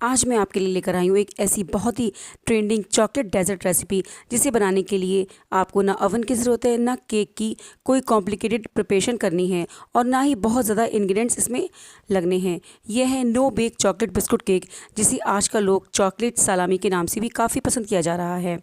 आज मैं आपके लिए लेकर आई हूँ एक ऐसी बहुत ही ट्रेंडिंग चॉकलेट डेजर्ट रेसिपी, जिसे बनाने के लिए आपको ना ओवन की ज़रूरत है, ना केक की कोई कॉम्प्लिकेटेड प्रिपरेशन करनी है और ना ही बहुत ज़्यादा इंग्रेडिएंट्स इसमें लगने हैं। यह है no bake chocolate biscuit cake, जिसे आजकल लोग चॉकलेट सलामी के नाम से भी काफ़ी पसंद किया जा रहा है।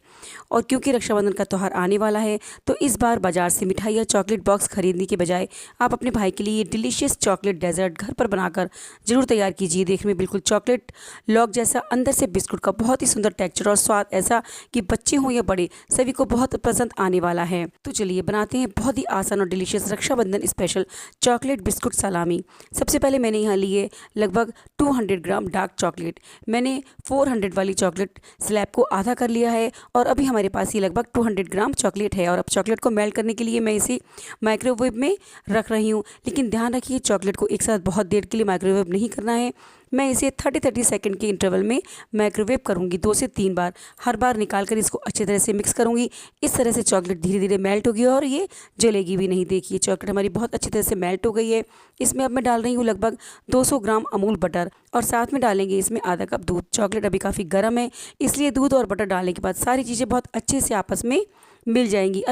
और क्योंकि रक्षाबंधन का त्यौहार आने वाला है, तो इस बार बाजार से मिठाई या चॉकलेट बॉक्स खरीदने के बजाय आप अपने भाई के लिए डिलीशियस चॉकलेट डेजर्ट घर पर बनाकर ज़रूर तैयार कीजिए। देखने में बिल्कुल चॉकलेट लॉक जैसा, अंदर से बिस्कुट का बहुत ही सुंदर टेक्सचर और स्वाद ऐसा कि बच्चे हों या बड़े सभी को बहुत पसंद आने वाला है। तो चलिए बनाते हैं बहुत ही आसान और delicious Rakshabandhan special chocolate biscuit salami. सबसे पहले मैंने यहाँ लिए लगभग 200 ग्राम डार्क चॉकलेट। मैंने 400 वाली चॉकलेट स्लैब को आधा कर लिया है और अभी हमारे पास ये लगभग 200 ग्राम चॉकलेट है। और अब चॉकलेट को मेल्ट करने के लिए मैं इसे माइक्रोवेव में रख रही हूँ, लेकिन ध्यान रखिए चॉकलेट को एक साथ बहुत देर के लिए माइक्रोवेव नहीं करना है। मैं इसे 30 सेकंड के इंटरवल में माइक्रोवेव करूंगी, 2 से 3 बार। हर बार निकाल कर इसको अच्छी तरह से मिक्स करूंगी। इस तरह से चॉकलेट धीरे धीरे मेल्ट होगी और ये जलेगी भी नहीं। देखिए चॉकलेट हमारी बहुत अच्छी तरह से मेल्ट हो गई है। इसमें अब मैं डाल रही हूँ लगभग 200 ग्राम अमूल बटर और साथ में डालेंगे इसमें आधा कप दूध। चॉकलेट अभी काफ़ी गर्म है, इसलिए दूध और बटर डालने के बाद सारी चीज़ें बहुत अच्छे से आपस में मिल जाएंगी।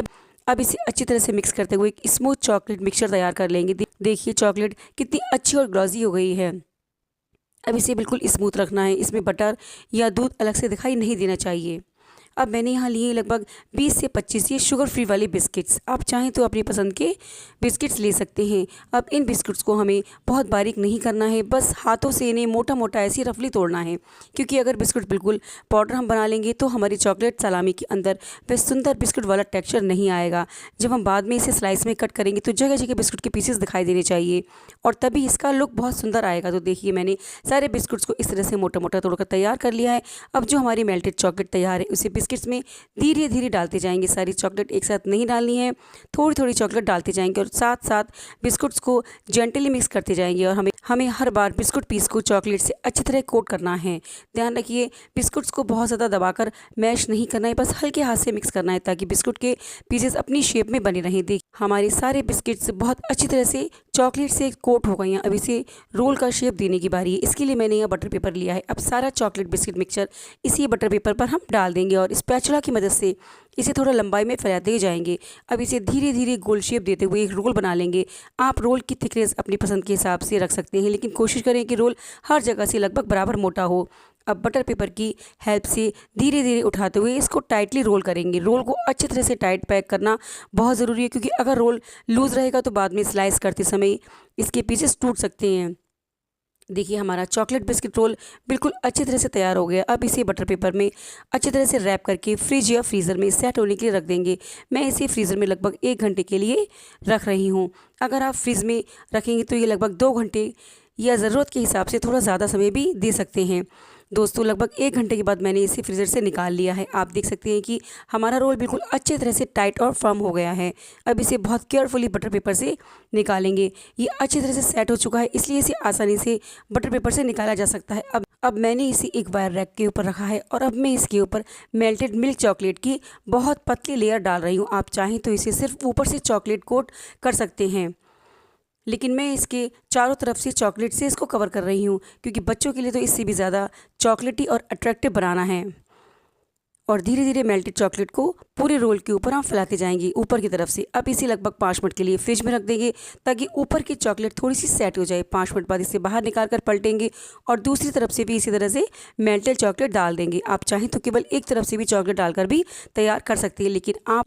अब इसे अच्छी तरह से मिक्स करते हुए एक स्मूथ चॉकलेट मिक्सचर तैयार कर लेंगे। देखिए चॉकलेट कितनी अच्छी और ग्लॉसी हो गई है। अब इसे बिल्कुल स्मूथ रखना है, इसमें बटर या दूध अलग से दिखाई नहीं देना चाहिए। अब मैंने यहाँ लिए लगभग 20 से 25 ये शुगर फ्री वाले बिस्किट्स। आप चाहें तो अपनी पसंद के बिस्किट्स ले सकते हैं। अब इन बिस्किट्स को हमें बहुत बारीक नहीं करना है, बस हाथों से इन्हें मोटा मोटा ऐसे रफली तोड़ना है, क्योंकि अगर बिस्कुट बिल्कुल पाउडर हम बना लेंगे तो हमारी चॉकलेट सलामी के अंदर वह सुंदर बिस्कुट वाला टेक्स्चर नहीं आएगा। जब हम बाद में इसे स्लाइस में कट करेंगे तो जगह जगह बिस्कुट के पीसेस दिखाई देने चाहिए और तभी इसका लुक बहुत सुंदर आएगा। तो देखिए मैंने सारे बिस्कुट्स को इस तरह से मोटा मोटा तोड़कर तैयार कर लिया है। अब जो हमारी मेल्टेड चॉकलेट तैयार है उसे बिस्किट्स में धीरे धीरे डालते जाएंगे। सारी चॉकलेट एक साथ नहीं डालनी है, थोड़ी थोड़ी चॉकलेट डालते जाएंगे और साथ साथ बिस्कुट्स को जेंटली मिक्स करते जाएंगे। और हमें हर बार बिस्कुट पीस को चॉकलेट से अच्छी तरह कोट करना है। ध्यान रखिए बिस्कुट्स को बहुत ज़्यादा दबाकर मैश नहीं करना है, बस हल्के हाथ से मिक्स करना है ताकि बिस्कुट के पीसेस अपनी शेप में बने रहें। देखिए हमारे सारे बिस्किट्स बहुत अच्छी तरह से चॉकलेट से कोट हो गए हैं। अब इसे रोल का शेप देने की बारी है। इसके लिए मैंने यह बटर पेपर लिया है। अब सारा चॉकलेट बिस्किट मिक्सचर इसी बटर पेपर पर हम डाल देंगे और स्पैचुला की मदद से इसे थोड़ा लंबाई में फैलाते जाएंगे। अब इसे धीरे धीरे गोल शेप देते हुए एक रोल बना लेंगे। आप रोल की थिकनेस अपनी पसंद के हिसाब से रख सकते हैं, लेकिन कोशिश करें कि रोल हर जगह से लगभग बराबर मोटा हो। अब बटर पेपर की हेल्प से धीरे धीरे उठाते हुए इसको टाइटली रोल करेंगे। रोल को अच्छी तरह से टाइट पैक करना बहुत ज़रूरी है, क्योंकि अगर रोल लूज़ रहेगा तो बाद में स्लाइस करते समय इसके पीसेस टूट सकते हैं। देखिए हमारा चॉकलेट बिस्किट रोल बिल्कुल अच्छी तरह से तैयार हो गया। अब इसे बटर पेपर में अच्छी तरह से रैप करके फ्रिज या फ्रीज़र में सेट होने के लिए रख देंगे। मैं इसे फ्रीज़र में लगभग 1 घंटे के लिए रख रही हूँ। अगर आप फ्रिज में रखेंगे तो ये लगभग 2 घंटे या ज़रूरत के हिसाब से थोड़ा ज़्यादा समय भी दे सकते हैं। दोस्तों लगभग 1 घंटे के बाद मैंने इसे फ्रीज़र से निकाल लिया है। आप देख सकते हैं कि हमारा रोल बिल्कुल अच्छे तरह से टाइट और फर्म हो गया है। अब इसे बहुत केयरफुली बटर पेपर से निकालेंगे। ये अच्छी तरह से सेट हो चुका है, इसलिए इसे आसानी से बटर पेपर से निकाला जा सकता है। अब मैंने इसे एक वायर रैक के ऊपर रखा है और अब मैं इसके ऊपर मेल्टेड मिल्क चॉकलेट की बहुत पतली लेयर डाल रही हूँ। आप चाहें तो इसे सिर्फ ऊपर से चॉकलेट कोट कर सकते हैं, लेकिन मैं इसके चारों तरफ से चॉकलेट से इसको कवर कर रही हूँ, क्योंकि बच्चों के लिए तो इससे भी ज़्यादा चॉकलेटी और अट्रैक्टिव बनाना है। और धीरे धीरे मेल्टेड चॉकलेट को पूरे रोल के ऊपर हम फैलाते जाएंगे ऊपर की तरफ से। अब इसे लगभग 5 मिनट के लिए फ्रिज में रख देंगे ताकि ऊपर की चॉकलेट थोड़ी सी सेट हो जाए। 5 मिनट बाद इसे बाहर निकाल कर पलटेंगे और दूसरी तरफ से भी इसी तरह से मेल्टेड चॉकलेट डाल देंगे। आप चाहें तो केवल एक तरफ से भी चॉकलेट डालकर भी तैयार कर सकते हैं,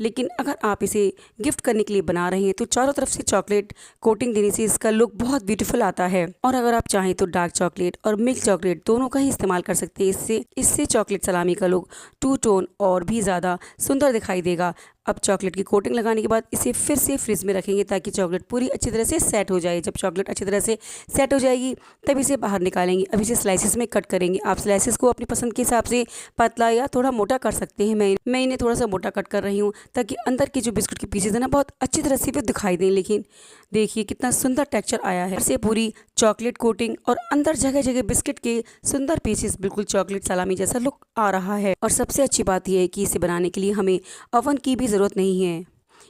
लेकिन अगर आप इसे गिफ्ट करने के लिए बना रहे हैं तो चारों तरफ से चॉकलेट कोटिंग देने से इसका लुक बहुत ब्यूटीफुल आता है। और अगर आप चाहें तो डार्क चॉकलेट और मिल्क चॉकलेट दोनों का ही इस्तेमाल कर सकते हैं। इससे चॉकलेट सलामी का लुक 2 टोन और भी ज़्यादा सुंदर दिखाई देगा। अब चॉकलेट की कोटिंग लगाने के बाद इसे फिर से फ्रिज में रखेंगे ताकि चॉकलेट पूरी अच्छी तरह से सेट हो जाए। जब चॉकलेट अच्छी तरह से सेट हो जाएगी तब इसे बाहर निकालेंगे। अब इसे स्लाइसेस में कट करेंगे। आप स्लाइसेस को अपनी पसंद के हिसाब से पतला या थोड़ा मोटा कर सकते हैं। मैं इन्हें थोड़ा सा मोटा कट कर रही हूँ ताकि अंदर के जो बिस्कुट के पीसेज है ना बहुत अच्छी तरह से भी दिखाई दें। लेकिन देखिए कितना सुंदर टेक्सचर आया है। से पूरी चॉकलेट कोटिंग और अंदर जगह जगह बिस्किट के सुंदर पीसेस, बिल्कुल चॉकलेट सलामी जैसा लुक आ रहा है। और सबसे अच्छी बात यह है कि इसे बनाने के लिए हमें ओवन की भी ज़रूरत नहीं है।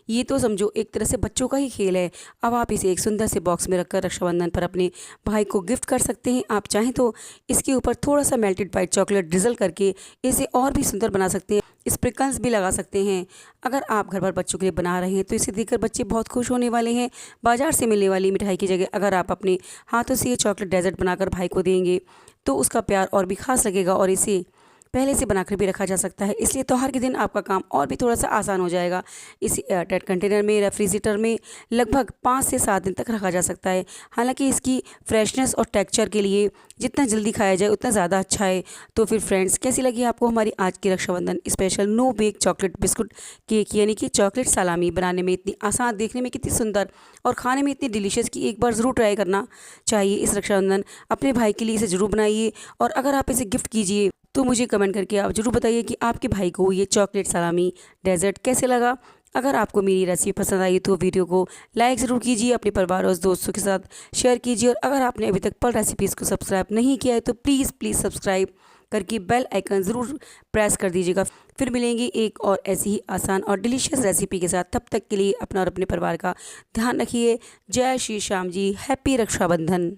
ये तो समझो एक तरह से बच्चों का ही खेल है। अब आप इसे एक सुंदर से बॉक्स में रखकर रक्षाबंधन पर अपने भाई को गिफ्ट कर सकते हैं। आप चाहें तो इसके ऊपर थोड़ा सा मेल्टेड वाइट चॉकलेट ड्रिजल करके इसे और भी सुंदर बना सकते हैं। स्प्रिंकल्स भी लगा सकते हैं। अगर आप घर पर बच्चों के लिए बना रहे हैं तो इसे देखकर बच्चे बहुत खुश होने वाले हैं। बाजार से मिलने वाली मिठाई की जगह अगर आप अपने हाथों से ये चॉकलेट डेजर्ट बनाकर भाई को देंगे तो उसका प्यार और भी खास लगेगा और इसे पहले से बनाकर भी रखा जा सकता है। इसलिए त्योहार के दिन आपका काम और भी थोड़ा सा आसान हो जाएगा। इसे एयरटाइट कंटेनर में रेफ्रिजरेटर में लगभग 5 से 7 दिन तक रखा जा सकता है। हालांकि इसकी फ्रेशनेस और टेक्सचर के लिए जितना जल्दी खाया जाए उतना ज़्यादा अच्छा है। तो फिर फ्रेंड्स, कैसी लगी आपको हमारी आज की Rakshabandhan special no bake chocolate biscuit cake यानी कि चॉकलेट सलामी? बनाने में इतनी आसान, देखने में कितनी सुंदर और खाने में इतनी डिलीशियस कि एक बार ज़रूर ट्राई करना चाहिए। इस रक्षाबंधन अपने भाई के लिए इसे ज़रूर बनाइए और अगर आप इसे गिफ्ट कीजिए तो मुझे कमेंट करके आप ज़रूर बताइए कि आपके भाई को ये चॉकलेट सलामी डेजर्ट कैसे लगा। अगर आपको मेरी रेसिपी पसंद आई तो वीडियो को लाइक ज़रूर कीजिए, अपने परिवार और दोस्तों के साथ शेयर कीजिए और अगर आपने अभी तक पल रेसिपीज़ को सब्सक्राइब नहीं किया है तो प्लीज़ सब्सक्राइब करके बेल आइकन ज़रूर प्रेस कर दीजिएगा। फिर मिलेंगे एक और ऐसी ही आसान और डिलीशियस रेसिपी के साथ। तब तक के लिए अपना और अपने परिवार का ध्यान रखिए। जय श्री श्याम जी। हैप्पी रक्षाबंधन।